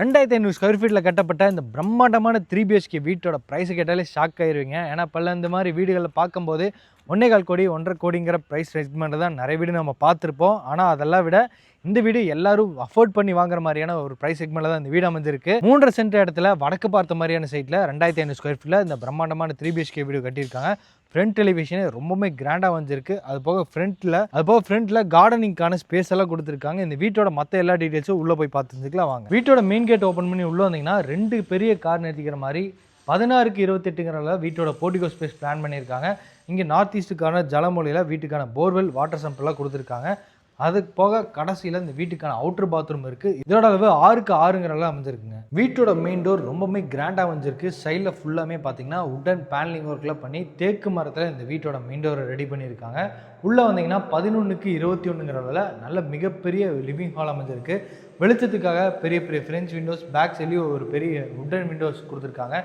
2500 square ஃபீட்டில் கட்டப்பட்ட இந்த பிரம்மாண்டமான 3 BHK வீட்டோட ப்ரைஸ் கேட்டாலே ஷாக் ஆயிருவீங்க. ஏன்னா பல இந்த மாதிரி வீடுகளில் பார்க்கும்போது 1.25 கோடி 1.5 கோடிங்கிற ப்ரைஸ் செக்மெண்ட் தான் நிறைய வீடு நம்ம பார்த்துருப்போம். ஆனால் அதெல்லாம் விட இந்த வீடு எல்லாரும் அஃபோர்ட் பண்ணி வாங்குற மாதிரியான ஒரு ப்ரைஸ் செக்மெண்ட்டில் தான் இந்த வீடு அமைஞ்சிருக்கு. 3.5 சென்ட் இடத்துல வடக்கு பார்த்த மாதிரியான சைட்டில் 2500 ஸ்கொயர் ஃபீட்டில் இந்த பிரம்மாண்டமான 3 BHK வீடு கட்டியிருக்காங்க. ஃப்ரண்ட் டெலிவிஷன் ரொம்பவே கிராண்டாக வந்துருக்கு. அது போக ஃப்ரண்ட்டில் கார்டனிங்கான ஸ்பேஸ் எல்லாம் கொடுத்துருக்காங்க. இந்த வீட்டோட மற்ற எல்லா டீட்டெயில்ஸும் உள்ளே போய் பார்த்துக்கலாம் வாங்க. வீட்டோட மெயின் கேட் ஓப்பன் பண்ணி உள்ளே வந்தீங்கன்னா 2 பெரிய கார் நிறுத்திக்கிற மாதிரி 16க்கு 28ங்கிறத வீட்டோட போர்டிகோ ஸ்பேஸ் பிளான் பண்ணியிருக்காங்க. இங்கே நார்த் ஈஸ்ட்டுக்கான ஜலமொழியில் வீட்டுக்கான போர்வெல் வாட்டர் சம்பெல்லாம் கொடுத்துருக்காங்க. அதுக்கு போக கடைசியில் இந்த வீட்டுக்கான அவுட்டர் பாத்ரூம் இருக்குது. இதோட அளவு 6க்கு 6ங்கிறலாம் அமைஞ்சிருக்குங்க. வீட்டோட மெயின் டோர் ரொம்பவே கிராண்டாக அமைஞ்சிருக்கு. சைடில் ஃபுல்லாமே பார்த்தீங்கன்னா உட்டன் பேனலிங் ஒர்க்கில் பண்ணி தேக்கு மரத்தில் இந்த வீட்டோட மெயின் டோரை ரெடி பண்ணியிருக்காங்க. உள்ளே வந்தீங்கன்னா 11க்கு 21ங்கிறதுல நல்ல மிகப்பெரிய லிவிங் ஹால் அமைஞ்சிருக்கு. வெளிச்சத்துக்காக பெரிய பெரிய ஃப்ரெஞ்ச் விண்டோஸ், பேக் சைட்லேயும் ஒரு பெரிய உட்டன் விண்டோஸ் கொடுத்துருக்காங்க.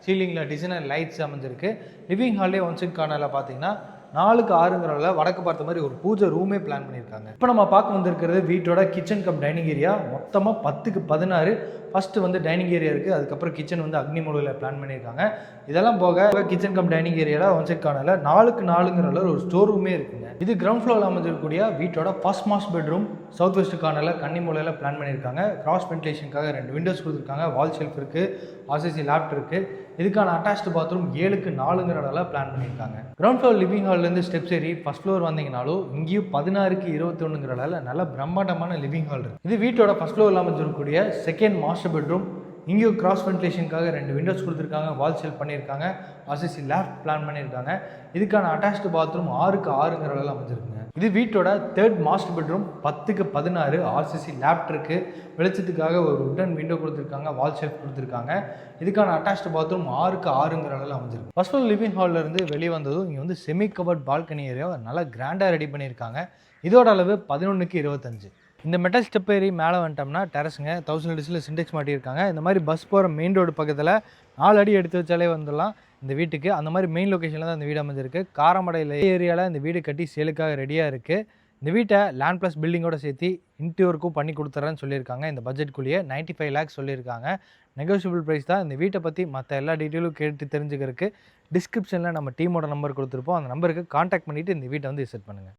சீலிங்கில் டிசைனர் லைட்ஸ் அமைஞ்சிருக்கு. லிவிங் ஹால்லே ஒன் சைட் கார்னரில் பார்த்தீங்கன்னா 4க்கு 6ங்கிறதுல வடக்கு பார்த்த மாதிரி ஒரு பூஜை ரூமே பிளான் பண்ணியிருக்காங்க. இப்போ நம்ம பார்க்க வந்திருக்கிறது வீட்டோட கிச்சன் கம் டைனிங் ஏரியா. மொத்தமாக 10க்கு 16. ஃபஸ்ட்டு வந்து டைனிங் ஏரியா இருக்குது. அதுக்கப்புறம் கிச்சன் வந்து அக்னி மூலையில் பிளான் பண்ணியிருக்காங்க. இதெல்லாம் போக கிச்சன் கம் டைனிங் ஏரியாவில் ஒன் சைட் கார்னரில் 4க்கு 4ங்கிறதுல ஒரு ஸ்டோர் ரூமே இருக்குங்க. இது கிரவுண்ட் ஃப்ளோரில் அமைஞ்சிருக்கக்கூடிய வீட்டோட first master bedroom. South west கார்னரில் கன்னி மூலையில் பிளான் பண்ணியிருக்காங்க. கிராஸ் வென்டிலேஷனுக்காக 2 விண்டோஸ் கொடுத்துருக்காங்க. வால் ஷெல்ஃப் இருக்குது, ஆர்சிசி லேப்ட் இருக்குது. இதுக்கான அட்டாச்டு பாத்ரூம் 7க்கு 4ங்கிறதால பிளான் பண்ணியிருக்காங்க. கிரவுண்ட் ஃப்ளோர் லிவிங் ஹால்லேருந்து ஸ்டெப்ஸ் ஏறி ஃபர்ஸ்ட் ஃப்ளோர் வந்தீங்கனாலும் இங்கேயும் 16க்கு 21ங்கிறதால நல்ல பிரம்மாண்டமான லிவிங் ஹால் இருக்குது. இது வீட்டோட ஃபர்ஸ்ட் ஃப்ளோரில் அமைஞ்சிருக்கக்கூடிய செகண்ட் மாஸ்டர் பெட்ரூம். இங்கேயும் கிராஸ் வென்டிலேஷனுக்காக 2 விண்டோஸ் கொடுத்துருக்காங்க. வால் ஷெல்ஃப் பண்ணியிருக்காங்க. ஆர்சிசி லேப்ட் பிளான் பண்ணியிருக்காங்க. இதுக்கான அட்டாச்டு பாத்ரூம் 6க்கு 6ங்கிறதால அமைஞ்சிருக்குங்க. இது வீட்டோட தேர்ட் மாஸ்டர் பெட்ரூம். 10க்கு 16. ஆர்சிசி லேப்ட் இருக்குது. வெளிச்சத்துக்காக ஒரு உட்டன் விண்டோ கொடுத்துருக்காங்க. வால் ஷெல்ஃப் கொடுத்துருக்காங்க. இதுக்கான அட்டாச்டு பாத்ரூம் 6க்கு 6ங்கிறதால அமைஞ்சிருக்கு. ஃபர்ஸ்ட் ஃப்ளோர் லிவிங் ஹால்லேருந்து வெளியே வந்ததும் இங்கே வந்து செமி கவர்ட் பால்கனி ஏரியாவை நல்லா கிராண்டாக ரெடி பண்ணியிருக்காங்க. இதோட அளவு 11க்கு 25. இந்த மெட்டல் ஸ்டெப் ஏறி மேலே வந்துட்டோம்னா டெரஸுங்க. 1000 லிட்டர்ஸில் சின்டெக்ஸ் மாட்டியிருக்காங்க. இந்த மாதிரி பஸ் போகிற மெயின் ரோடு பக்கத்தில் 4 அடி எடுத்து வச்சாலே வந்துடலாம் இந்த வீட்டுக்கு. அந்த மாதிரி மெயின் லொக்கேஷனில் தான் இந்த வீடு அமைஞ்சிருக்கு. காரமடையில் ஏரியாவில் இந்த வீடு கட்டி சேலுக்காக ரெடியாக இருக்குது. இந்த வீட்டை லேண்ட் ப்ளஸ் பில்டிங்கோட சேர்த்து இன்டீரியருக்கும் பண்ணி கொடுத்துட்றேன்னு சொல்லியிருக்காங்க. இந்த பட்ஜெட்குள்ளேயே 95 lakhs சொல்லியிருக்காங்க. நெகோஷியபிள் ப்ரைஸ் தான். இந்த வீட்டை பற்றி மற்ற எல்லா டீட்டெயிலும் கேட்டு தெரிஞ்சுக்கிறதுக்கு டிஸ்கிரிப்ஷனில் நம்ம டீமோட நம்பர் கொடுத்துருப்போம். அந்த நம்பருக்கு கான்டாக்ட் பண்ணிவிட்டு இந்த வீட்டை வந்து விசிட் பண்ணுங்கள்.